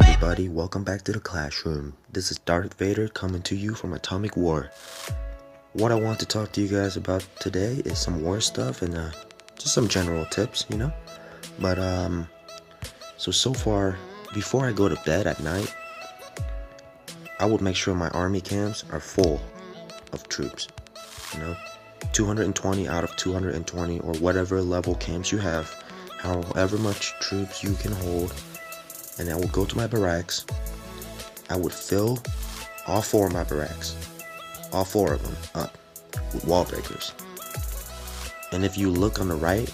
Everybody, welcome back to the classroom. This is Darth Vader coming to you from Atomic War. What I want to talk to you guys about today is some war stuff and just some general tips, you know. But so far, before I go to bed at night, I would make sure my army camps are full of troops. You know, 220 out of 220 or whatever level camps you have, however much troops you can hold. And I would go to my barracks. I would fill all four of my barracks, all four of them up with wall breakers. And if you look on the right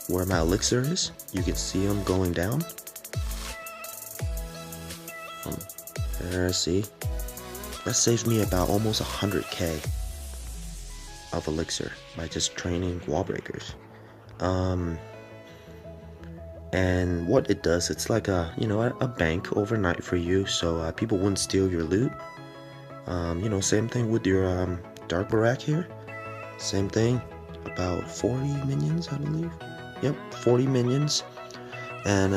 where my elixir is, you can see them going down. There, see? That saves me about almost 100k of elixir by just training wall breakers. And what it does, it's like a bank overnight for you, so people wouldn't steal your loot. Same thing with your dark barrack here. Same thing, about 40 minions, I believe. Yep, 40 minions. And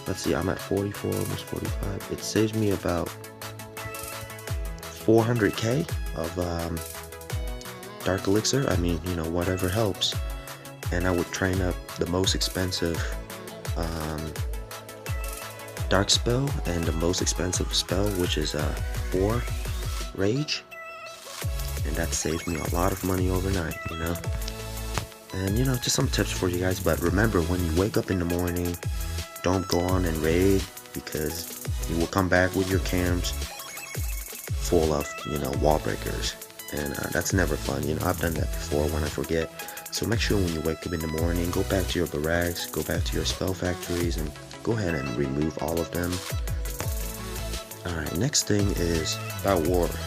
let's see, I'm at 44, almost 45. It saves me about 400k of dark elixir. I mean, whatever helps. And I would train up the most expensive dark spell and the most expensive spell, which is 4 rage, and that saves me a lot of money overnight, And just some tips for you guys. But remember, when you wake up in the morning, don't go on and raid, because you will come back with your camps full of wall breakers, and that's never fun. I've done that before when I forget. So make sure when you wake up in the morning, go back to your barracks, go back to your spell factories, and go ahead and remove all of them. Alright, next thing is about water.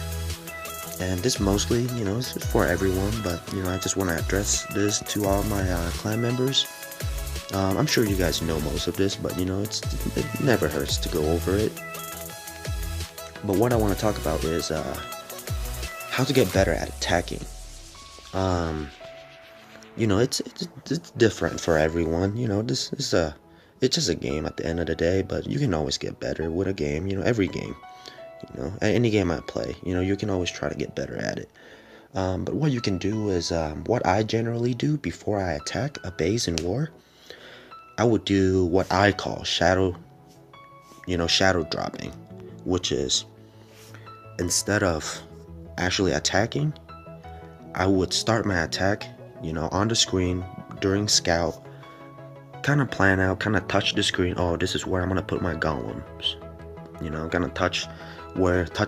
And this mostly, this is for everyone, but, I just want to address this to all my clan members. I'm sure you guys know most of this, but, it never hurts to go over it. But what I want to talk about is how to get better at attacking. It's different for everyone. This is it's just a game at the end of the day, but you can always get better with a game. Every game, any game I play, you can always try to get better at it. But what you can do is what I generally do before I attack a base in war. I would do what I call shadow dropping, which is, instead of actually attacking, I would start my attack on the screen during scout, kind of plan out, kind of touch the screen. Oh, this is where I'm gonna put my golems. Gonna touch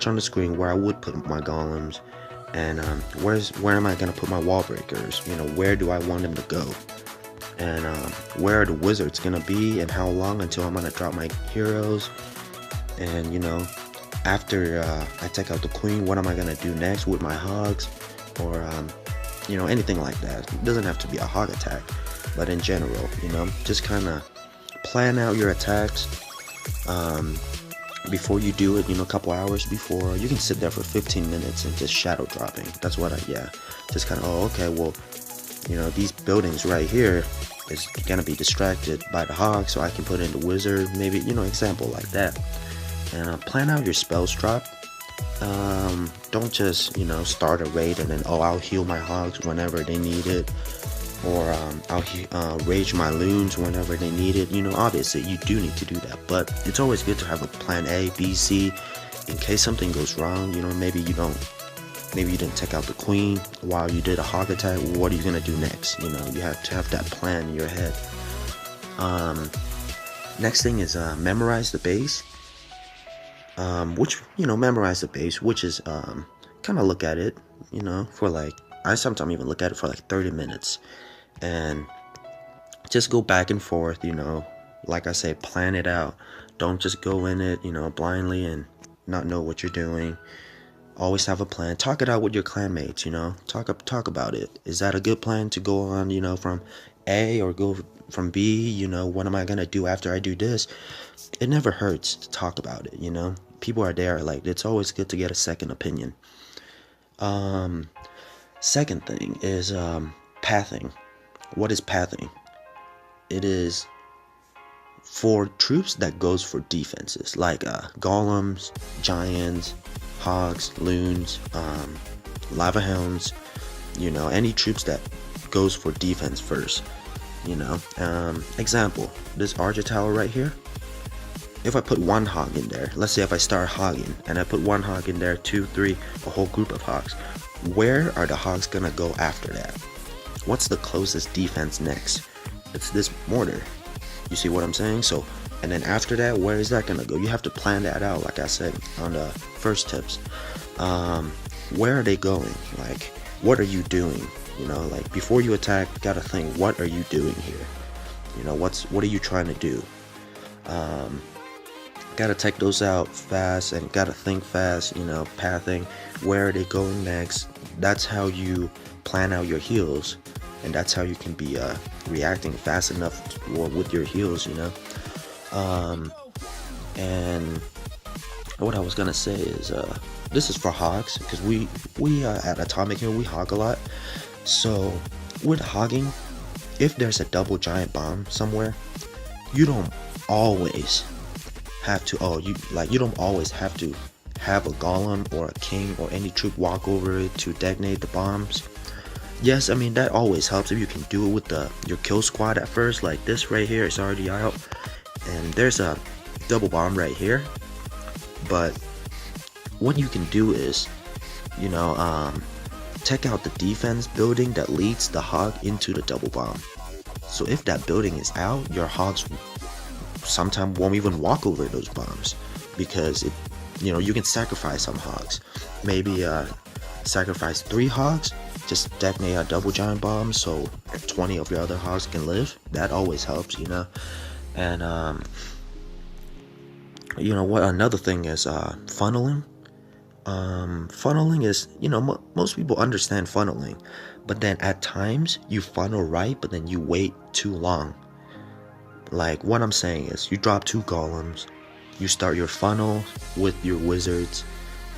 on the screen where I would put my golems, and where am I gonna put my wall breakers? Where do I want them to go? And where are the wizards gonna be, and how long until I'm gonna drop my heroes? And after I take out the queen, what am I gonna do next with my hogs? Or anything like that. It doesn't have to be a hog attack, but in general, just kind of plan out your attacks before you do it. A couple hours before. You can sit there for 15 minutes and just shadow dropping. That's what just kind of, okay, well, these buildings right here is gonna be distracted by the hog, so I can put in the wizard, maybe, example like that. And plan out your spells drop. Don't just start a raid and then I'll heal my hogs whenever they need it, or I'll rage my loons whenever they need it. Obviously you do need to do that, but it's always good to have a plan A, B, C in case something goes wrong. Maybe you didn't take out the queen while you did a hog attack. What are you gonna do next? You have to have that plan in your head. Next thing is memorize the base. Memorize the base, which is kind of look at it, for like, I sometimes even look at it for like 30 minutes and just go back and forth, like I say, plan it out. Don't just go in it, blindly and not know what you're doing. Always have a plan. Talk it out with your clanmates, talk about it. Is that a good plan to go on, from A, or go from B? What am I gonna do after I do this? It never hurts to talk about it. People are there, like, it's always good to get a second opinion. Second thing is pathing. What is pathing? It is for troops that goes for defenses, like golems, giants, hogs, loons, lava hounds, any troops that goes for defense first. Example, this archer tower right here. If I put one hog in there, let's say if I start hogging and I put one hog in there, 2, 3, a whole group of hogs, where are the hogs gonna go after that? What's the closest defense next? It's this mortar. You see what I'm saying? So, and then after that, where is that gonna go? You have to plan that out, like I said on the first tips. Where are they going? Like, what are you doing? Like before you attack, you gotta think, what are you doing here? What are you trying to do? Gotta take those out fast and gotta think fast. Pathing, where are they going next? That's how you plan out your heals, and that's how you can be reacting fast enough with your heals. And what I was gonna say is this is for hogs, because we at Atomic here we hog a lot. So with hogging, if there's a double giant bomb somewhere, you don't always have to you don't always have to have a golem or a king or any troop walk over it to detonate the bombs. Yes, I mean that always helps if you can do it with your kill squad at first. Like this right here is already out, and there's a double bomb right here. But what you can do is, check out the defense building that leads the hog into the double bomb. So if that building is out, your hogs sometimes won't even walk over those bombs, because you can sacrifice some hogs. Maybe sacrifice 3 hogs, just detonate a double giant bomb so 20 of your other hogs can live. That always helps. And what another thing is funneling. Funneling is, most people understand funneling, but then at times you funnel right, but then you wait too long. Like what I'm saying is, you drop 2 golems, you start your funnel with your wizards,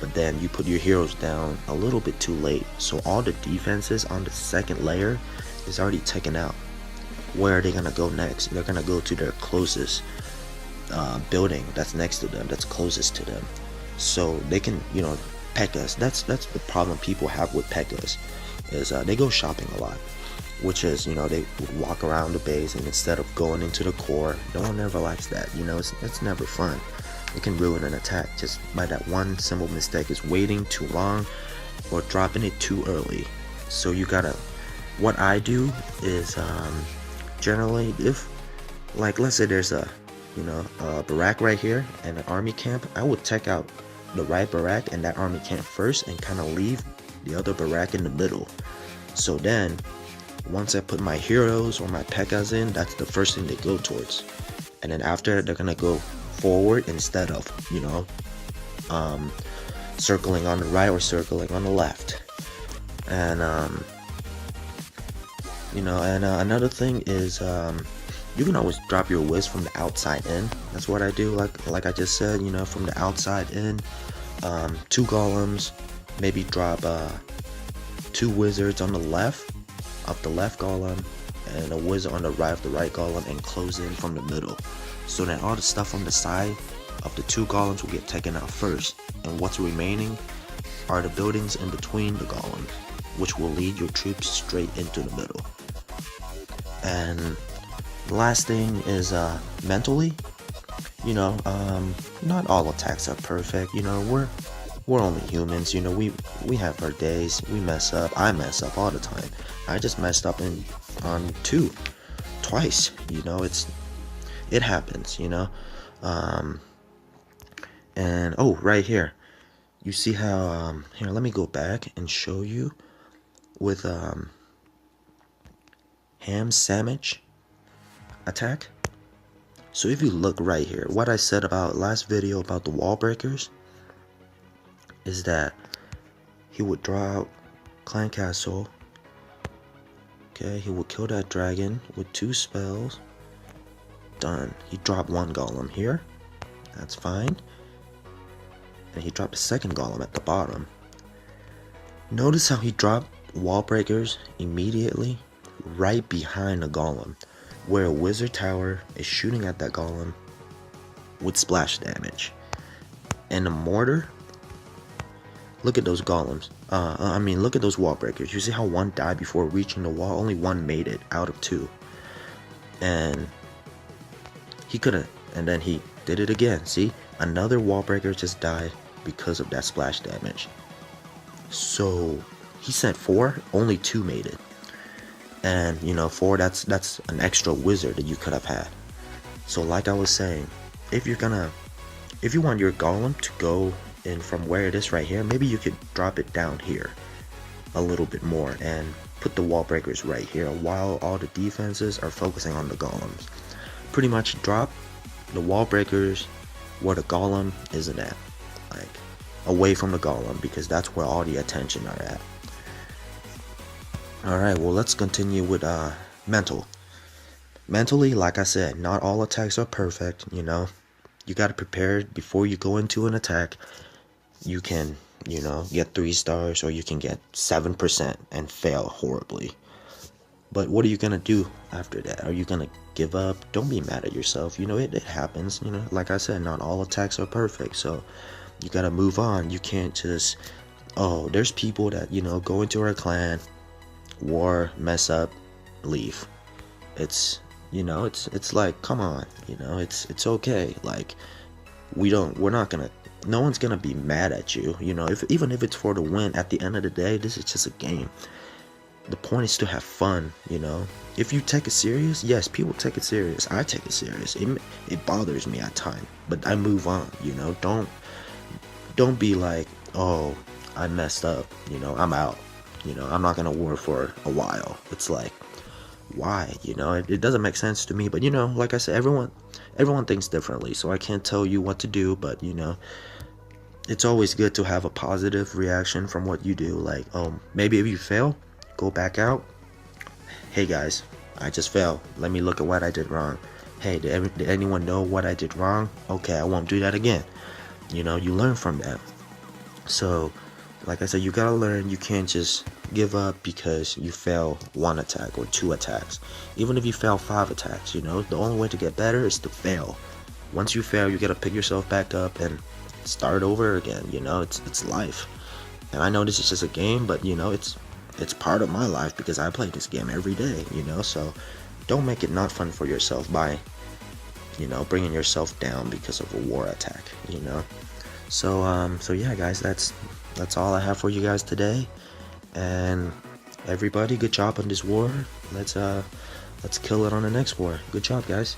but then you put your heroes down a little bit too late, so all the defenses on the second layer is already taken out. Where are they gonna go next? They're gonna go to their closest building that's next to them, that's closest to them, so they can P.E.K.K.A.s. That's the problem people have with P.E.K.K.A.s, is they go shopping a lot, which is they would walk around the base, and instead of going into the core, no one ever likes that. It's never fun. It can ruin an attack just by that one simple mistake, is waiting too long or dropping it too early. So you gotta, what I do is generally, if like let's say there's a barrack right here and an army camp, I would check out the right barrack and that army camp first, and kind of leave the other barrack in the middle. So then once I put my heroes or my P.E.K.K.A.s in, that's the first thing they go towards, and then after they're gonna go forward instead of circling on the right or circling on the left. And another thing is you can always drop your whiz from the outside in. That's what I do, like I just said, from the outside in. 2 golems, maybe drop 2 wizards on the left of the left golem, and a wizard on the right of the right golem, and close in from the middle, so that all the stuff on the side of the 2 golems will get taken out first, and what's remaining are the buildings in between the golems, which will lead your troops straight into the middle. And the last thing is mentally, not all attacks are perfect. We're only humans. We have our days. We mess up. I mess up all the time. I just messed up on 2 twice. It happens. And right here, you see how here, let me go back and show you with ham sandwich attack. So if you look right here, what I said about last video about the wall breakers is that he would draw out clan castle. Okay, he would kill that dragon with 2 spells. Done. He dropped 1 golem here. That's fine. And he dropped a second golem at the bottom. Notice how he dropped wall breakers immediately right behind a golem, where a wizard tower is shooting at that golem with splash damage. And the mortar, look at those golems. Look at those wall breakers. You see how one died before reaching the wall? Only one made it out of two. And he couldn't. And then he did it again. See? Another wall breaker just died because of that splash damage. So he sent 4, only 2 made it. And 4, that's an extra wizard that you could have had. So like I was saying, if you want your golem to go in from where it is right here, maybe you could drop it down here a little bit more and put the wall breakers right here while all the defenses are focusing on the golems. Pretty much drop the wall breakers where the golem isn't at, like away from the golem, because that's where all the attention are at. Alright, well, let's continue with mental. Mentally, like I said, not all attacks are perfect. You gotta prepare before you go into an attack. You can get 3 stars, or you can get 7% and fail horribly. But what are you gonna do after that? Are you gonna give up? Don't be mad at yourself. It happens. Like I said, not all attacks are perfect, so you gotta move on. You can't just, there's people that go into our clan, war, mess up, leave. It's it's like, come on, it's okay. Like, no one's gonna be mad at you, even if it's for the win. At the end of the day, this is just a game. The point is to have fun. If you take it serious, yes, people take it serious. I take it serious. It bothers me at times, but I move on. Don't be like, oh, I messed up, I'm out. I'm not gonna war for a while. It's like, why? It doesn't make sense to me. But like I said, everyone thinks differently, so I can't tell you what to do. But it's always good to have a positive reaction from what you do. Like, maybe if you fail, go back out. Hey guys, I just failed. Let me look at what I did wrong. Hey, did anyone know what I did wrong? Okay, I won't do that again. You learn from that. So like I said, you gotta learn. You can't just give up because you fail 1 attack or 2 attacks. Even if you fail 5 attacks, the only way to get better is to fail. Once you fail, you gotta pick yourself back up and start over again. It's life. And I know this is just a game, but it's part of my life because I play this game every day. So don't make it not fun for yourself by bringing yourself down because of a war attack. So yeah, guys, that's all I have for you guys today. And everybody, good job on this war. Let's kill it on the next war. Good job, guys.